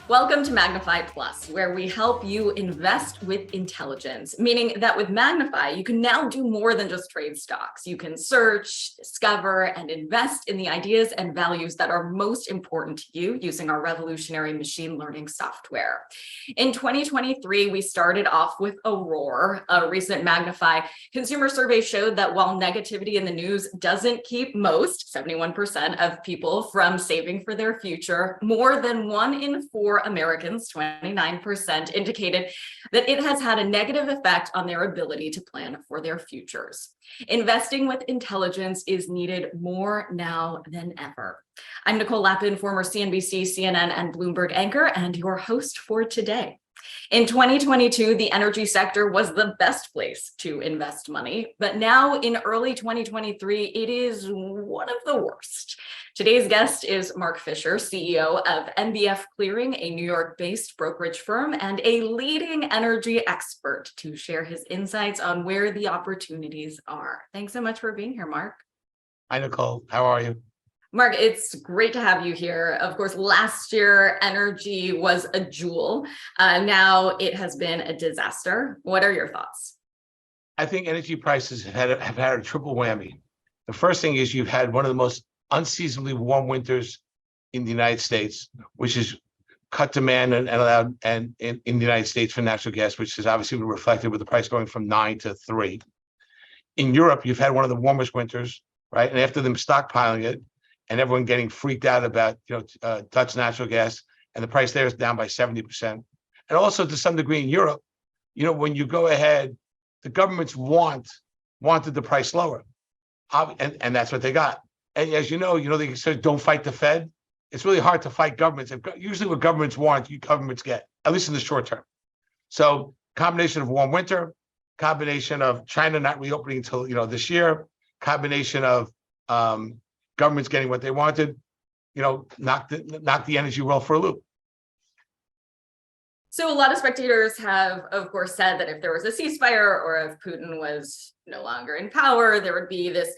Welcome to Magnify Plus, where we help you invest with intelligence, meaning that with Magnify, you can now do more than just trade stocks. You can search, discover, and invest in the ideas and values that are most important to you using our revolutionary machine learning software. In 2023, we started off with Aurora. A recent Magnify consumer survey showed that while negativity in the news doesn't keep most, 71% of people, from saving for their future, more than 1 in 4 Americans, 29%, indicated that it has had a negative effect on their ability to plan for their futures. Investing with intelligence is needed more now than ever. I'm Nicole Lapin, former CNBC, CNN, and Bloomberg anchor, and your host for today. In 2022, the energy sector was the best place to invest money, but now in early 2023, it is one of the worst. Today's guest is Mark Fisher, CEO of NBF Clearing, a New York-based brokerage firm and a leading energy expert, to share his insights on where the opportunities are. Thanks so much for being here, Mark. Hi, Nicole. How are you? Mark, it's great to have you here. Of course, last year, energy was a jewel. Now it has been a disaster. What are your thoughts? I think energy prices have had a triple whammy. The first thing is you've had one of the most unseasonably warm winters in the United States, which has cut demand and allowed in the United States for natural gas, which has obviously been reflected with the price going from 9 to 3. In Europe, you've had one of the warmest winters, right? And after them stockpiling it, and everyone getting freaked out about Dutch natural gas, and the price there is down by 70%. And also to some degree in Europe, when you go ahead, the governments wanted the price lower, and that's what they got. And as you know, they said don't fight the Fed. It's really hard to fight governments. Usually what governments want, governments get, at least in the short term. So combination of warm winter, combination of China not reopening until this year, combination of governments getting what they wanted, knocked the energy world for a loop. So a lot of spectators have, of course, said that if there was a ceasefire or if Putin was no longer in power, there would be this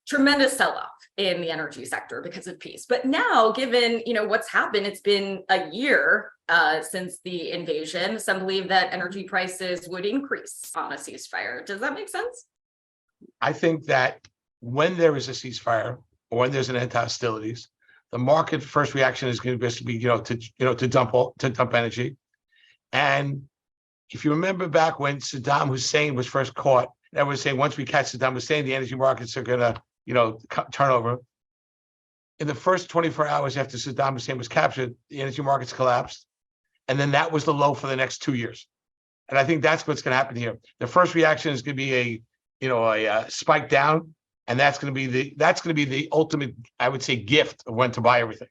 tremendous sell-off in the energy sector because of peace. But now, given what's happened, it's been a year since the invasion. Some believe that energy prices would increase on a ceasefire. Does that make sense? I think that when there is a ceasefire, or when there's an end to hostilities, the market first reaction is going to be, to dump energy. And if you remember back when Saddam Hussein was first caught, everyone was saying once we catch Saddam Hussein, the energy markets are going to, turn over. In the first 24 hours after Saddam Hussein was captured, the energy markets collapsed, and then that was the low for the next 2 years. And I think that's what's going to happen here. The first reaction is going to be a spike down. And that's going to be the ultimate, I would say, gift of when to buy everything.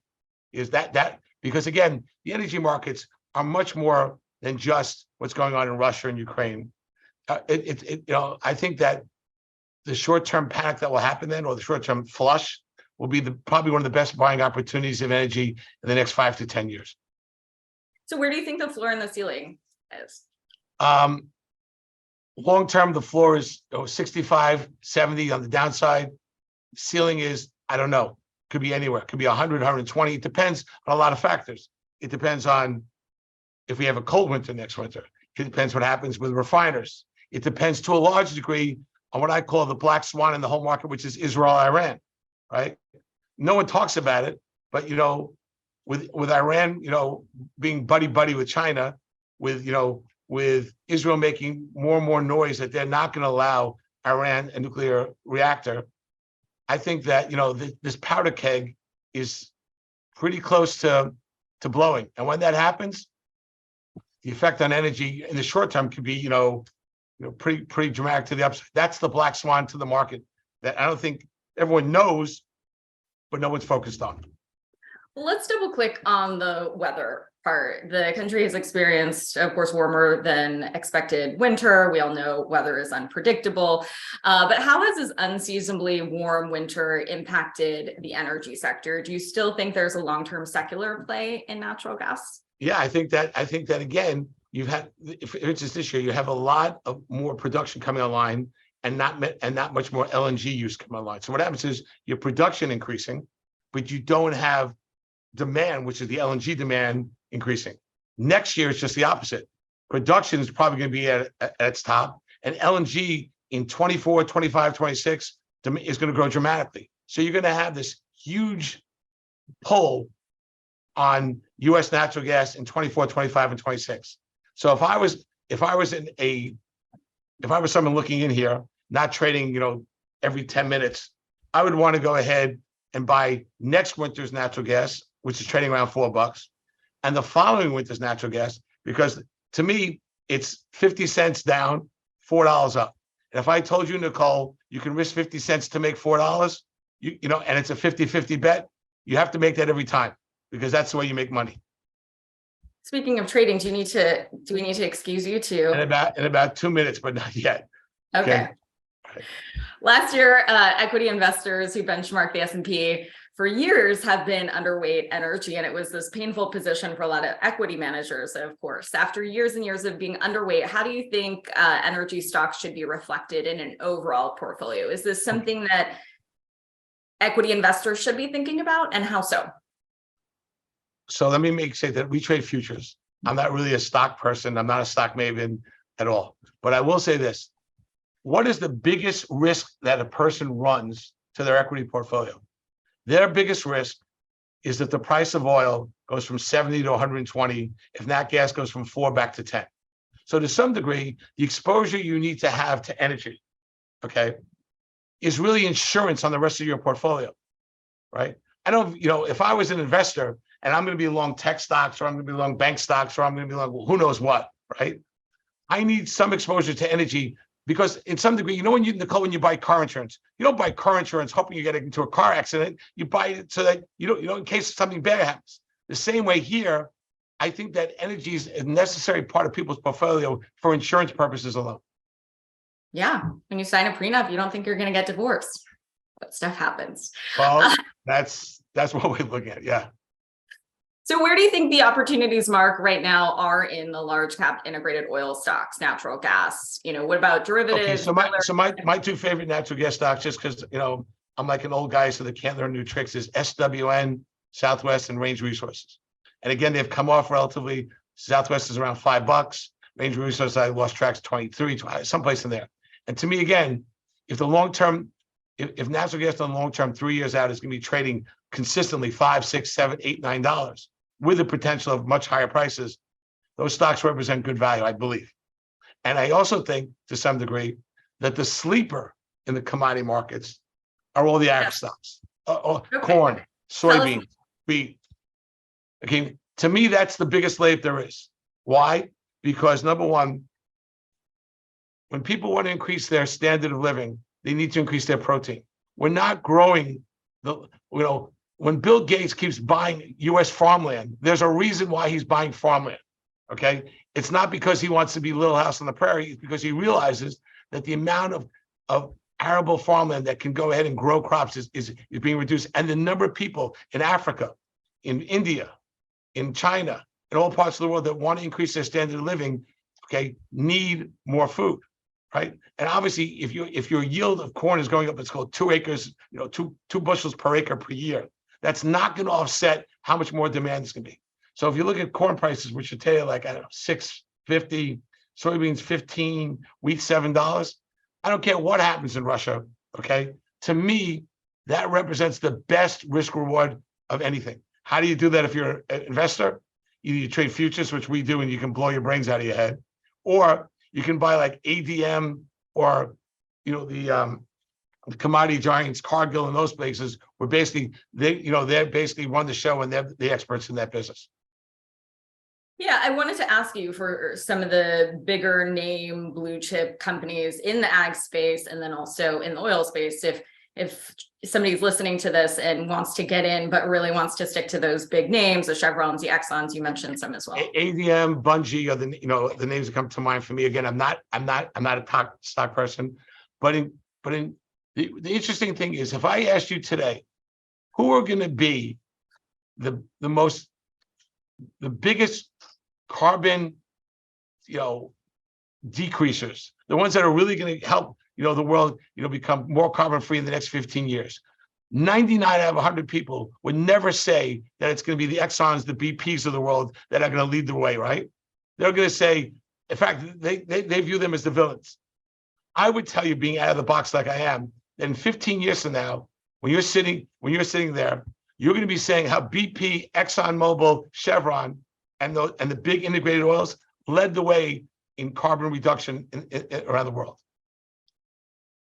Is that because again, the energy markets are much more than just what's going on in Russia and Ukraine. I think that the short-term panic that will happen then, or the short-term flush, will be probably one of the best buying opportunities of energy in the next 5 to 10 years. So where do you think the floor and the ceiling is? Long term, the floor is 65, 70 on the downside. Ceiling is, I don't know, could be anywhere. Could be 100, 120. It depends on a lot of factors. It depends on if we have a cold winter next winter. It depends what happens with refiners. It depends to a large degree on what I call the black swan in the whole market, which is Israel, Iran, right? No one talks about it, but with Iran, being buddy with China, with Israel making more and more noise that they're not going to allow Iran a nuclear reactor, I think that this powder keg is pretty close to blowing. And when that happens, the effect on energy in the short term could be pretty dramatic to the upside. That's the black swan to the market that I don't think everyone knows, but no one's focused on. Let's double click on the weather part. The country has experienced, of course, warmer than expected winter. We all know weather is unpredictable. But how has this unseasonably warm winter impacted the energy sector? Do you still think there's a long-term secular play in natural gas? Yeah, I think that again, you've had, if it's just this year, you have a lot of more production coming online and not much more LNG use come online. So what happens is your production increasing, but you don't have demand, which is the LNG demand increasing. Next year, it's just the opposite. Production is probably going to be at its top, and LNG in 24, 25, 26 is going to grow dramatically. So you're going to have this huge pull on U.S. natural gas in 24, 25, and 26. So if I was someone looking in here, not trading, every 10 minutes, I would want to go ahead and buy next winter's natural gas, which is trading around $4, and the following winter's natural gas, because to me, it's 50 cents down, $4 up. And if I told you, Nicole, you can risk 50 cents to make $4, and it's a 50-50 bet, you have to make that every time, because that's the way you make money. Speaking of trading, do we need to excuse you too? In about 2 minutes, but not yet. Okay. Last year, equity investors who benchmarked the S&P for years have been underweight energy, and it was this painful position for a lot of equity managers, of course. After years and years of being underweight, how do you think energy stocks should be reflected in an overall portfolio? Is this something that equity investors should be thinking about, and how so? So let me say that we trade futures. I'm not really a stock person. I'm not a stock maven at all. But I will say this. What is the biggest risk that a person runs to their equity portfolio? Their biggest risk is that the price of oil goes from 70 to 120, if nat gas goes from 4 back to 10. So to some degree, the exposure you need to have to energy, is really insurance on the rest of your portfolio, right? I don't, if I was an investor and I'm going to be long tech stocks, or I'm going to be long bank stocks, or I'm going to be long who knows what, right? I need some exposure to energy, because in some degree, when Nicole, when you buy car insurance, you don't buy car insurance hoping you get into a car accident. You buy it so that in case something bad happens. The same way here, I think that energy is a necessary part of people's portfolio for insurance purposes alone. Yeah, when you sign a prenup, you don't think you're going to get divorced, but stuff happens. Well, that's what we look at. Yeah. So where do you think the opportunities, Mark, right now are in the large cap integrated oil stocks, natural gas? What about derivatives? Okay, so my two favorite natural gas stocks, just because I'm like an old guy, so they can't learn new tricks, is SWN, Southwest, and Range Resources. And again, they've come off relatively. Southwest is around $5. Range Resources, I lost track, 23, someplace in there. And to me, again, if the long term, if natural gas on long term, 3 years out is going to be trading consistently $5, $6, $7, $8, $9 with the potential of much higher prices, those stocks represent good value, I believe. And I also think, to some degree, that the sleeper in the commodity markets are all the ag stocks, corn, soybeans, wheat. Okay, to me, that's the biggest layup there is. Why? Because number one, when people want to increase their standard of living, they need to increase their protein. We're not growing when Bill Gates keeps buying U.S. farmland, there's a reason why he's buying farmland, okay? It's not because he wants to be Little House on the Prairie, it's because he realizes that the amount of arable farmland that can go ahead and grow crops is being reduced. And the number of people in Africa, in India, in China, in all parts of the world that want to increase their standard of living, need more food, right? And obviously, if your yield of corn is going up, it's called 2 acres, two bushels per acre per year. That's not going to offset how much more demand is going to be. So if you look at corn prices, which should tell you $6.50, soybeans $15, wheat $7. I don't care what happens in Russia. Okay, to me, that represents the best risk reward of anything. How do you do that if you're an investor? Either you trade futures, which we do, and you can blow your brains out of your head, or you can buy like ADM or the commodity giants, Cargill, and those places, where basically they basically run the show, and they're the experts in that business. Yeah, I wanted to ask you for some of the bigger name blue chip companies in the ag space, and then also in the oil space, if somebody's listening to this and wants to get in, but really wants to stick to those big names, the Chevrons, the Exxons, you mentioned some as well. ADM, Bunge are the names that come to mind for me. Again, I'm not a stock person, but the interesting thing is, if I asked you today, who are going to be the biggest carbon, decreasers, the ones that are really going to help, the world, become more carbon free in the next 15 years. 99 out of 100 people would never say that it's going to be the Exxons, the BPs of the world that are going to lead the way, right? They're going to say, in fact, they view them as the villains. I would tell you, being out of the box like I am, that in 15 years from now, when you're sitting there, you're going to be saying how BP, ExxonMobil, Chevron, and the big integrated oils led the way in carbon reduction around the world.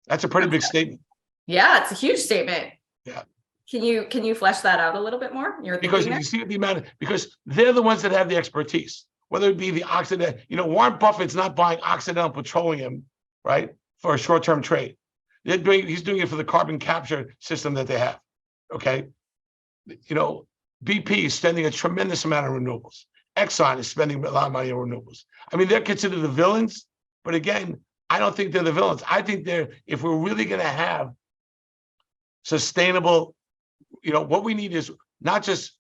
That's a pretty big statement. Yeah, it's a huge statement. Yeah. Can you flesh that out a little bit more? Because you see the amount because they're the ones that have the expertise, whether it be the Occidental, Warren Buffett's not buying Occidental Petroleum, right, for a short-term trade. He's doing it for the carbon capture system that they have. Okay. BP is spending a tremendous amount on renewables. Exxon is spending a lot of money on renewables. I mean, they're considered the villains, but again, I don't think they're the villains. I think if we're really going to have sustainable, what we need is not just,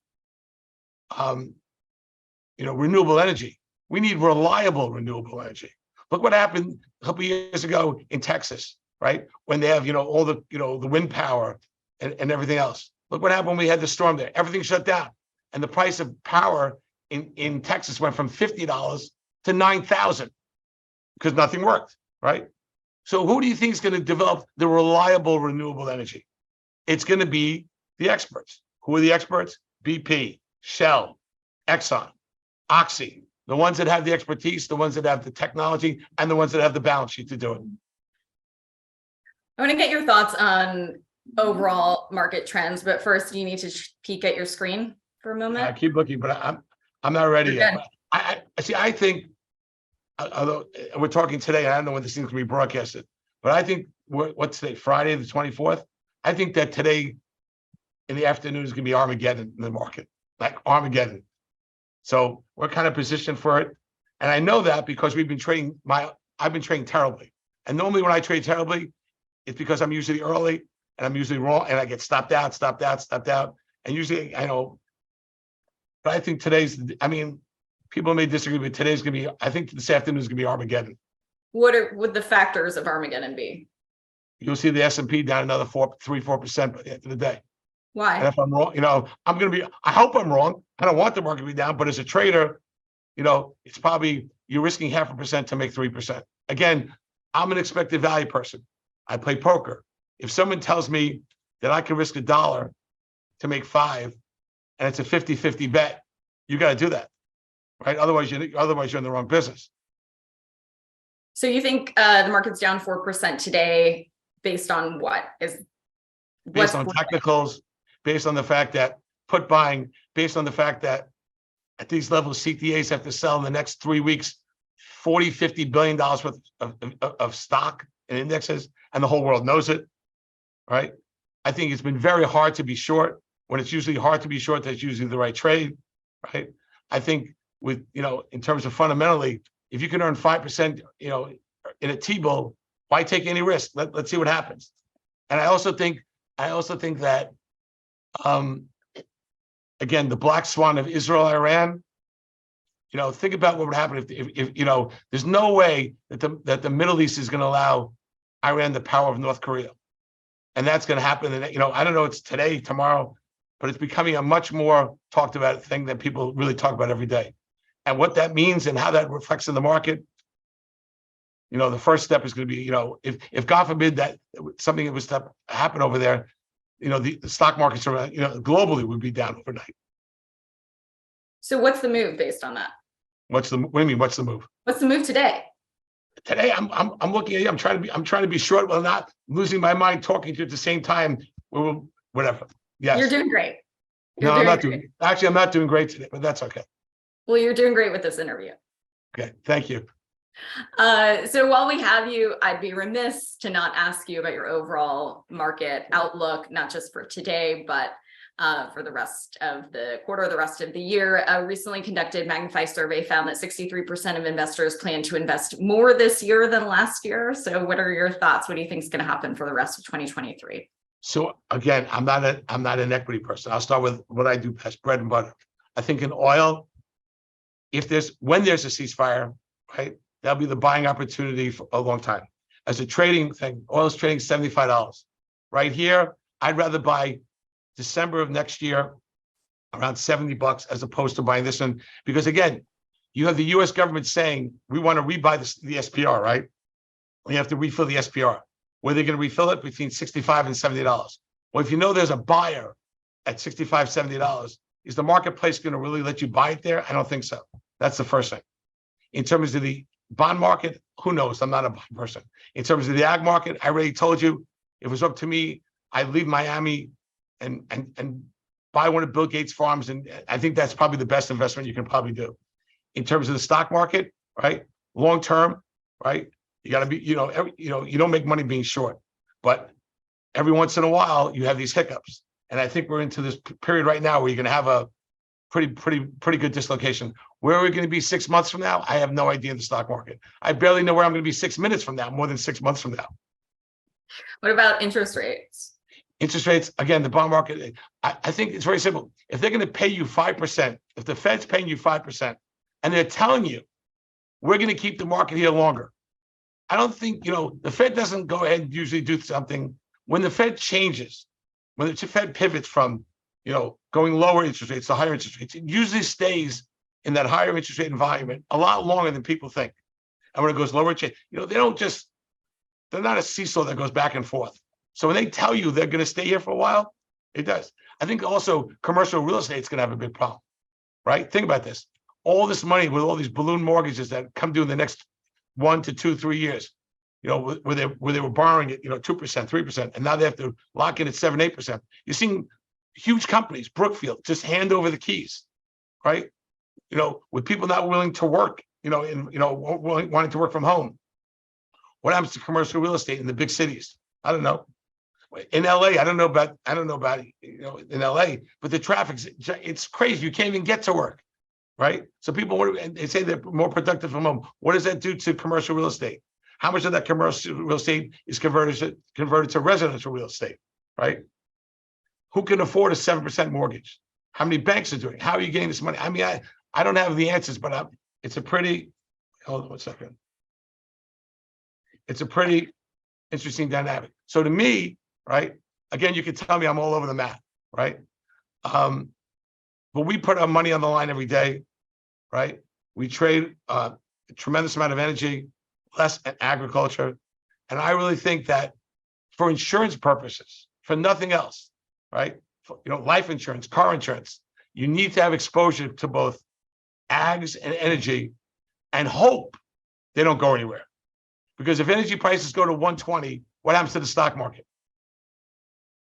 renewable energy. We need reliable renewable energy. Look what happened a couple of years ago in Texas, right? When they have, all the, the wind power and everything else. Look what happened when we had the storm there. Everything shut down. And the price of power in Texas went from $50 to $9,000 because nothing worked, right? So who do you think is going to develop the reliable renewable energy? It's going to be the experts. Who are the experts? BP, Shell, Exxon, Oxy, the ones that have the expertise, the ones that have the technology, and the ones that have the balance sheet to do it. I want to get your thoughts on overall market trends, but first you need to peek at your screen for a moment. I keep looking, but I'm not ready yet. I think, although we're talking today, I don't know when this thing's going to be broadcasted, but I think what's today, Friday the 24th. I think that today in the afternoon is going to be Armageddon in the market, like Armageddon. So we're kind of positioned for it, and I know that because I've been trading terribly, and normally when I trade terribly, it's because I'm usually early and I'm usually wrong, and I get stopped out, and usually I know. But I think people may disagree, but today's going to be. I think this afternoon is going to be Armageddon. What would the factors of Armageddon be? You'll see the S&P down another 4% by the end of the day. Why? And if I'm wrong, I'm going to be. I hope I'm wrong. I don't want the market to be down, but as a trader, it's probably you're risking 0.5% to make 3%. Again, I'm an expected value person. I play poker. If someone tells me that I can risk $1 to make 5, and it's a 50-50 bet, you got to do that, right? Otherwise you're in the wrong business. So you think the market's down 4% today based on what? Based on technicals, based on the fact that put buying, based on the fact that at these levels, CTAs have to sell in the next 3 weeks, $40-50 billion worth of stock and indexes, and the whole world knows it, right? I think it's been very hard to be short. When it's usually hard to be short, that's usually the right trade, right? I think with, in terms of fundamentally, if you can earn 5%, in a T-bill, why take any risk? Let's see what happens. And I also think that, again, the Black Swan of Israel, Iran, think about what would happen if there's no way that the Middle East is going to allow Iran the power of North Korea. And that's going to happen. And, I don't know, it's today, tomorrow, but it's becoming a much more talked about thing that people really talk about every day. And what that means and how that reflects in the market, the first step is going to be, if God forbid that something was to happen over there, the stock markets are, globally would be down overnight. So what's the move based on that? What do you mean? What's the move? What's the move today? Today, I'm looking at you. I'm trying to be short while not losing my mind talking to you at the same time. Whatever. Yes. You're doing great. I'm not doing great today, but that's okay. Well, you're doing great with this interview. Okay, thank you. So while we have you, I'd be remiss to not ask you about your overall market outlook, not just for today, but for the rest of the quarter, the rest of the year. A recently conducted Magnify survey found that 63% of investors plan to invest more this year than last year. So what are your thoughts? What do you think is going to happen for the rest of 2023? So again, I'm not an equity person. I'll start with what I do best, bread and butter. I think in oil, when there's a ceasefire, right, that'll be the buying opportunity for a long time. as a trading thing, oil is trading $75. Right here, I'd rather buy December of next year around $70 as opposed to buying this one. Because again, you have the US government saying, we want to rebuy the SPR, right? We have to refill the SPR. Where they're going to refill it between $65 and $70. Well, if you know there's a buyer at $65, $70, is the marketplace going to really let you buy it there? I don't think so. That's the first thing. In terms of the bond market, who knows? I'm not a bond person. In terms of the ag market, I already told you, if it was up to me, I'd leave Miami and buy one of Bill Gates' farms. And I think that's probably the best investment you can probably do. In terms of the stock market, right? Long term, right? You got to be, you don't make money being short, but every once in a while you have these hiccups. And I think we're into this period right now where you're going to have a pretty good dislocation. Where are we going to be 6 months from now? I have no idea in the stock market. I barely know where I'm going to be 6 minutes from now, more than 6 months from now. What about interest rates? Interest rates, again, the bond market, I think it's very simple. If they're going to pay you 5%, if the Fed's paying you 5%, and they're telling you, we're going to keep the market here longer. I don't think, the Fed doesn't go ahead and usually do something. When the Fed changes, when the Fed pivots from, going lower interest rates to higher interest rates, it usually stays in that higher interest rate environment a lot longer than people think. And when it goes lower, they're not a seesaw that goes back and forth. So when they tell you they're going to stay here for a while, it does. I think also commercial real estate is going to have a big problem, right? Think about this. All this money with all these balloon mortgages that come due in the next 1 to 2, 3 years, where they were borrowing at 2%, 3%, and now they have to lock in at 7, 8%. You're seeing huge companies, Brookfield, just hand over the keys, right? With people not willing to work, wanting to work from home. What happens to commercial real estate in the big cities? I don't know. In LA, I don't know about in LA, but the traffic's it's crazy. You can't even get to work, right? So they say they're more productive from home. What does that do to commercial real estate? How much of that commercial real estate is converted to residential real estate, right? Who can afford a 7% mortgage? How many banks are doing it? How are you getting this money? I mean, I don't have the answers, but it's a pretty, hold on 1 second. It's a pretty interesting dynamic. So to me, right, again, you can tell me I'm all over the map, right? But we put our money on the line every day, right? We trade a tremendous amount of energy, less in agriculture. And I really think that for insurance purposes, for nothing else, right? Life insurance, car insurance, you need to have exposure to both ags and energy and hope they don't go anywhere. Because if energy prices go to 120, what happens to the stock market?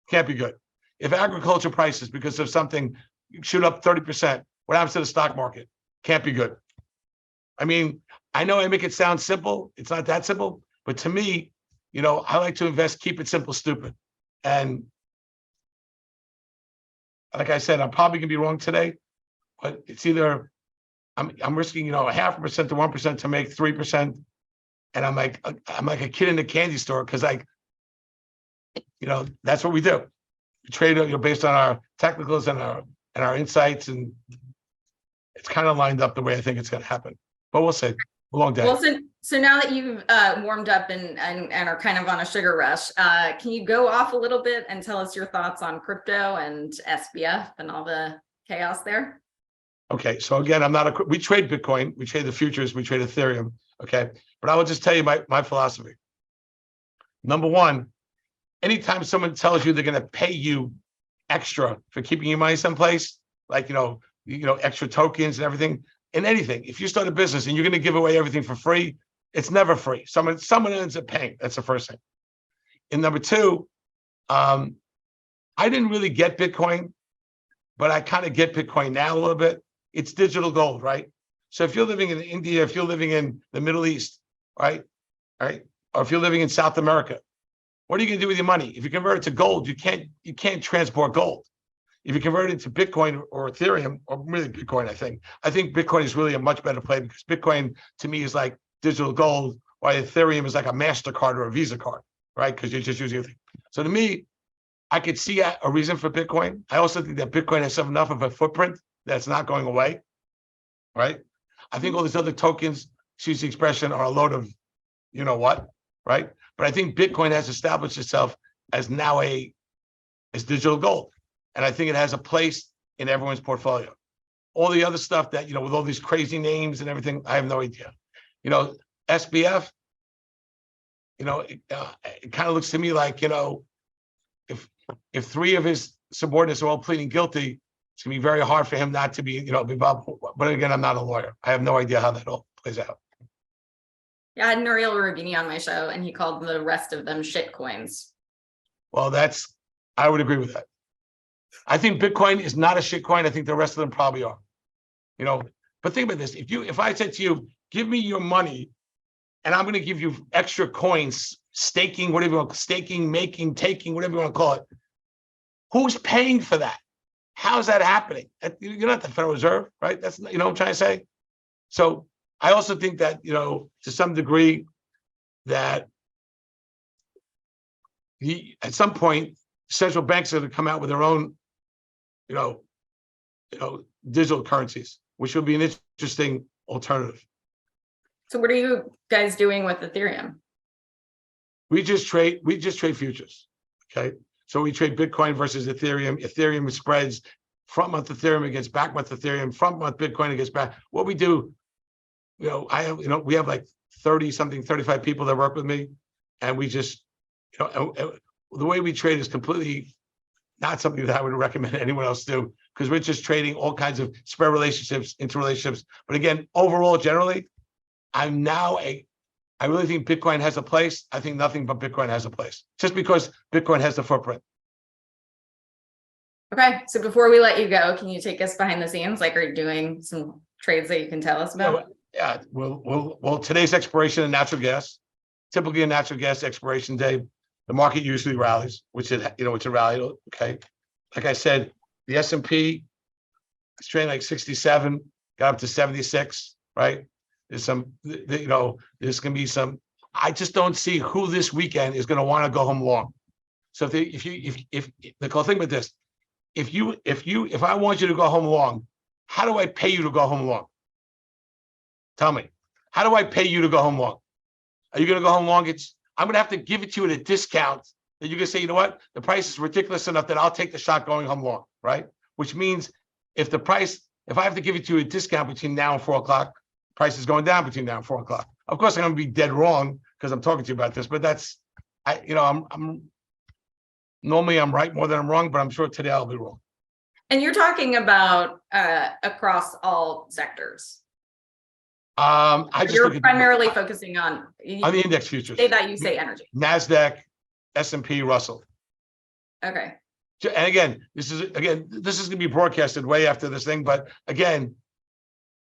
Can't be good. If agriculture prices, because of something, shoot up 30%, what happens to the stock market? Can't be good. I mean, I know I make it sound simple. It's not that simple. But to me, I like to invest, keep it simple, stupid. And like I said, I'm probably going to be wrong today, but it's either I'm risking, 0.5% to 1% to make 3%. And I'm like a kid in the candy store because that's what we do. We trade based on our technicals and our insights, and it's kind of lined up the way I think it's going to happen. But we'll see. A long day. Well, so now that you've warmed up and are kind of on a sugar rush, can you go off a little bit and tell us your thoughts on crypto and SBF and all the chaos there? Okay, so again, we trade Bitcoin, we trade the futures, we trade Ethereum. Okay, but I will just tell you my philosophy. Number one, anytime someone tells you they're going to pay you extra for keeping your money someplace, like extra tokens and everything, in anything, if you start a business and you're going to give away everything for free, it's never free. Someone ends up paying. That's the first thing. And number two, I didn't really get Bitcoin, but I kind of get Bitcoin now a little bit. It's digital gold, right? So if you're living in India, if you're living in the Middle East, right, or if you're living in South America, what are you going to do with your money? If you convert it to gold, you can't transport gold. If you convert it to Bitcoin or Ethereum, or really Bitcoin, I think Bitcoin is really a much better play because Bitcoin to me is like digital gold, while Ethereum is like a MasterCard or a Visa card, right? Because you're just using it. So to me, I could see a reason for Bitcoin. I also think that Bitcoin has enough of a footprint that's not going away, right? I think all these other tokens, excuse the expression, are a load of, right? But I think Bitcoin has established itself as now as digital gold. And I think it has a place in everyone's portfolio. All the other stuff that, with all these crazy names and everything, I have no idea. SBF, it kind of looks to me like, if three of his subordinates are all pleading guilty, it's gonna be very hard for him not to be, be involved. But again, I'm not a lawyer. I have no idea how that all plays out. Yeah, I had Nouriel Rubini on my show, and he called the rest of them shit coins. Well, I would agree with that. I think Bitcoin is not a shit coin. I think the rest of them probably are. But think about this: if I said to you, "Give me your money, and I'm going to give you extra coins, staking, whatever you want, staking, making, taking, whatever you want to call it," who's paying for that? How's that happening? You're not the Federal Reserve, right? That's what I'm trying to say. So I also think that to some degree that at some point central banks are going to come out with their own digital currencies, which will be an interesting alternative. So what are you guys doing with Ethereum? We just trade futures. Okay. So we trade Bitcoin versus Ethereum. Ethereum spreads front month Ethereum against back month Ethereum, front month Bitcoin against back. What we do, we have like 35 people that work with me, and we just, the way we trade is completely not something that I would recommend anyone else do, because we're just trading all kinds of spread relationships, interrelationships. But again, overall, generally, I really think Bitcoin has a place. I think nothing but Bitcoin has a place, just because Bitcoin has the footprint. Okay, so before we let you go, can you take us behind the scenes? Like, are you doing some trades that you can tell us about? Yeah. Well, today's expiration in natural gas. Typically, a natural gas expiration day, the market usually rallies, which it's a rally. Okay, like I said, the S&P is trading like 67, got up to 76. Right. There's there's going to be some. I just don't see who this weekend is going to want to go home long. So if Nicole, think about this. If I want you to go home long, how do I pay you to go home long? Tell me, how do I pay you to go home long? Are you going to go home long? I'm going to have to give it to you at a discount that you can say, you know what, the price is ridiculous enough that I'll take the shot going home long, right? Which means if I have to give it to you at a discount between now and 4 o'clock, price is going down between now and 4 o'clock. Of course, I'm going to be dead wrong because I'm talking to you about this, but I'm normally I'm right more than I'm wrong, but I'm sure today I'll be wrong. And you're talking about across all sectors. You're primarily focusing on the index futures. Say that you say energy. NASDAQ, S&P, Russell. Okay. And again, this is going to be broadcasted way after this thing. But again,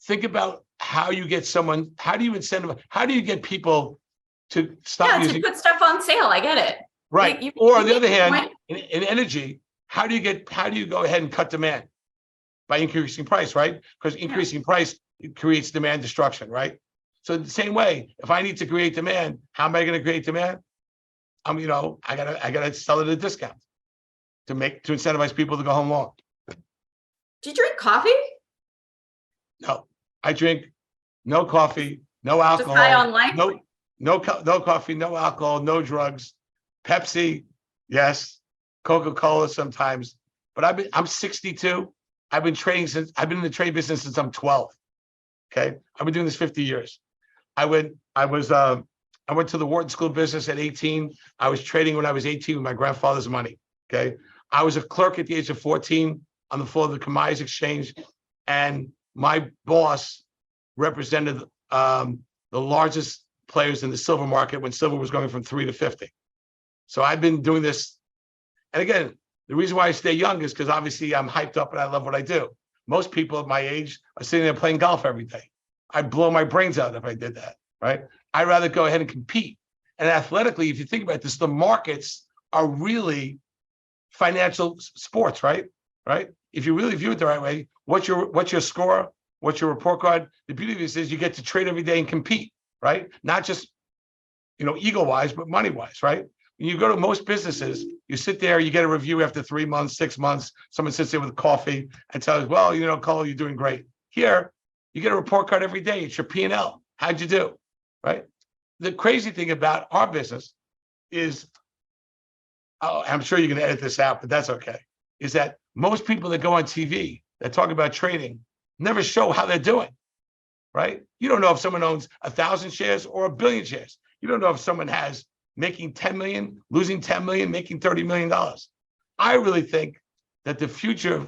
think about how you get someone. How do you incentivize? How do you get people to stop using? To put stuff on sale. I get it. Right. Or on the other hand, in energy, how do you go ahead and cut demand by increasing price? Right, because increasing price, it creates demand destruction, right? So the same way, if I need to create demand, how am I going to create demand? I gotta sell it at a discount to incentivize people to go home long. Do you drink coffee? No, I drink no coffee, no alcohol. Just high on life? No coffee, no alcohol, no drugs. Pepsi, yes. Coca-Cola sometimes. But I'm 62. I've been in the trade business since I'm 12. Okay, I've been doing this 50 years. I went to the Wharton School of Business at 18. I was trading when I was 18 with my grandfather's money. Okay, I was a clerk at the age of 14 on the floor of the commodities exchange, and my boss represented the largest players in the silver market when silver was going from 3 to 50. So I've been doing this, and again, the reason why I stay young is because obviously I'm hyped up and I love what I do. Most people at my age are sitting there playing golf every day. I'd blow my brains out if I did that, right? I'd rather go ahead and compete. And athletically, if you think about this, the markets are really financial sports, right? Right? If you really view it the right way, what's your score? What's your report card? The beauty of this is you get to trade every day and compete, right? Not just, ego-wise, but money-wise, right? When you go to most businesses, you sit there, you get a review after 3 months, 6 months. Someone sits there with coffee and tells, well, Cole, you're doing great. Here, you get a report card every day. It's your P&L. How'd you do? Right? The crazy thing about our business is, oh, I'm sure you're going to edit this out, but that's okay, is that most people that go on TV that talk about trading never show how they're doing, right? You don't know if someone owns 1,000 shares or 1 billion shares. You don't know if someone has making 10 million, losing 10 million, making $30 million. I really think that the future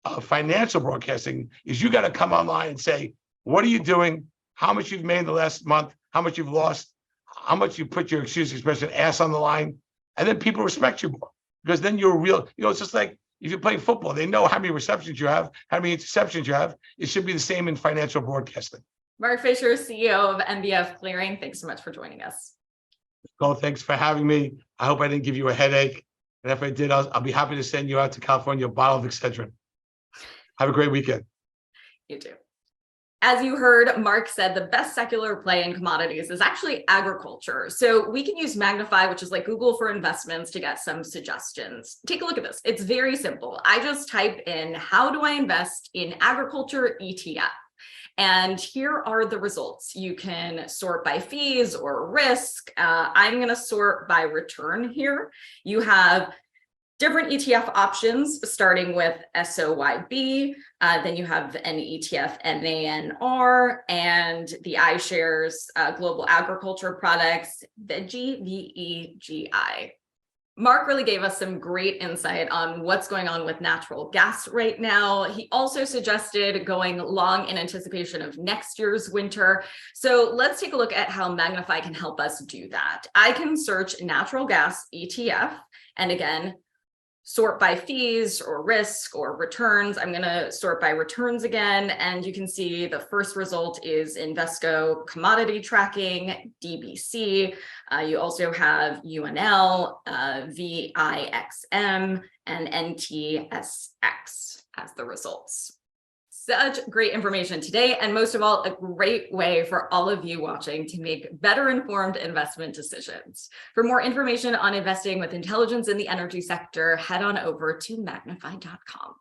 of financial broadcasting is you got to come online and say, what are you doing? How much you've made in the last month, how much you've lost, how much you put your, excuse the expression, ass on the line. And then people respect you more because then you're real. It's just like if you're playing football, they know how many receptions you have, how many interceptions you have. It should be the same in financial broadcasting. Mark Fisher, CEO of MBF Clearing. Thanks so much for joining us. Nicole, thanks for having me. I hope I didn't give you a headache. And if I did, I'll be happy to send you out to California a bottle of Excedrin. Have a great weekend. You too. As you heard, Mark said the best secular play in commodities is actually agriculture. So we can use Magnify, which is like Google for investments, to get some suggestions. Take a look at this. It's very simple. I just type in, how do I invest in agriculture ETF? And here are the results. You can sort by fees or risk. I'm going to sort by return here. You have different ETF options, starting with SOYB. Then you have an ETF NANR and the iShares Global Agriculture Products, VEGI, VEGI. Mark really gave us some great insight on what's going on with natural gas right now. He also suggested going long in anticipation of next year's winter. So let's take a look at how Magnify can help us do that. I can search natural gas ETF, and again, sort by fees or risk or returns. I'm going to sort by returns again. And you can see the first result is Invesco Commodity Tracking, DBC. You also have UNL, VIXM, and NTSX as the results. Such great information today, and most of all, a great way for all of you watching to make better informed investment decisions. For more information on investing with intelligence in the energy sector, head on over to magnify.com.